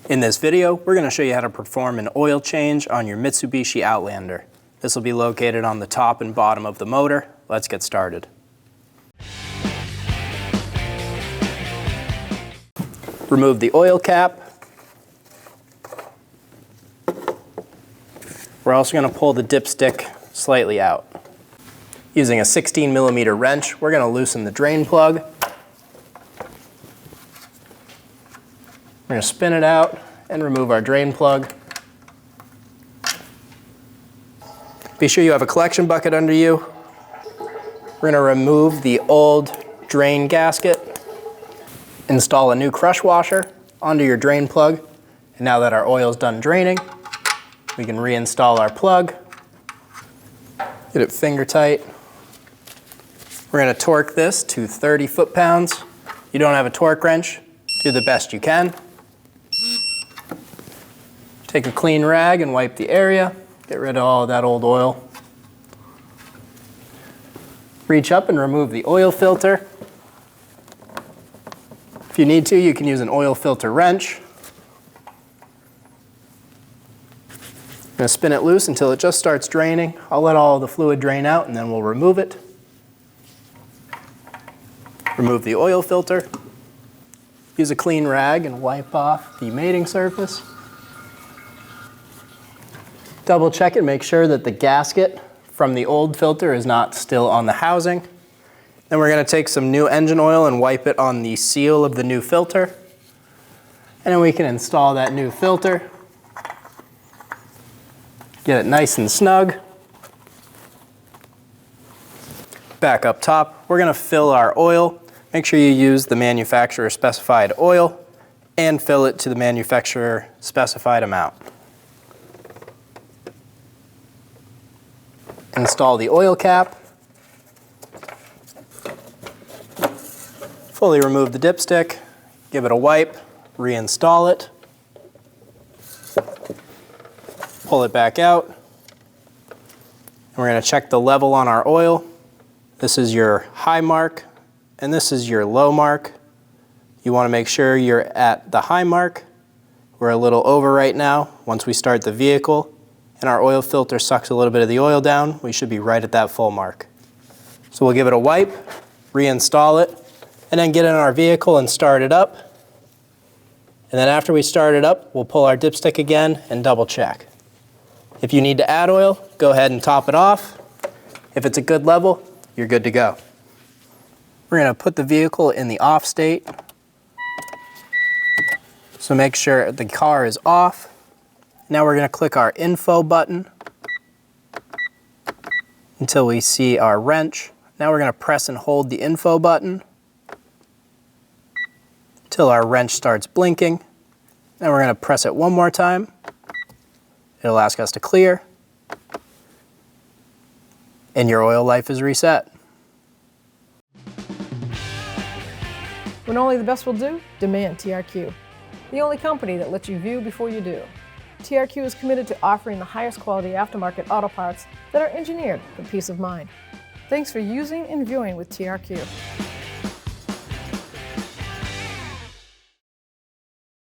In this video, we're going to show you how to perform an oil change on your Mitsubishi Outlander. This will be located on the top and bottom of the motor. Let's get started. Remove the oil cap. We're also going to pull the dipstick slightly out. Using a 16mm wrench, we're going to loosen the drain plug. We're going to spin it out and remove our drain plug. Be sure you have a collection bucket under you. We're going to remove the old drain gasket. Install a new crush washer onto your drain plug. And now that our oil is done draining, we can reinstall our plug. Get it finger tight. We're going to torque this to 30 foot-pounds. If you don't have a torque wrench, do the best you can. Take a clean rag and wipe the area. Get rid of all of that old oil. Reach up and remove the oil filter. If you need to, you can use an oil filter wrench. I'm going to spin it loose until it just starts draining. I'll let all the fluid drain out and then we'll remove it. Remove the oil filter. Use a clean rag and wipe off the mating surface. Double check it, make sure that the gasket from the old filter is not still on the housing. Then we're going to take some new engine oil and wipe it on the seal of the new filter. And then we can install that new filter. Get it nice and snug. Back up top, we're going to fill our oil. Make sure you use the manufacturer specified oil and fill it to the manufacturer specified amount. Install the oil cap. Fully remove the dipstick. Give it a wipe. Reinstall it. Pull it back out. And we're going to check the level on our oil. This is your high mark, and this is your low mark. You want to make sure you're at the high mark. We're a little over right now. Once we start the vehicle and our oil filter sucks a little bit of the oil down, we should be right at that full mark. So we'll give it a wipe, reinstall it, and then get in our vehicle and start it up. And then after we start it up, we'll pull our dipstick again and double check. If you need to add oil, go ahead and top it off. If it's a good level, you're good to go. We're going to put the vehicle in the off state. So make sure the car is off. Now we're going to click our info button until we see our wrench. Now we're going to press and hold the info button until our wrench starts blinking. Then we're going to press it one more time. It'll ask us to clear. And your oil life is reset. When only the best will do, demand TRQ. The only company that lets you view before you do. TRQ is committed to offering the highest quality aftermarket auto parts that are engineered for peace of mind. Thanks for using and viewing with TRQ.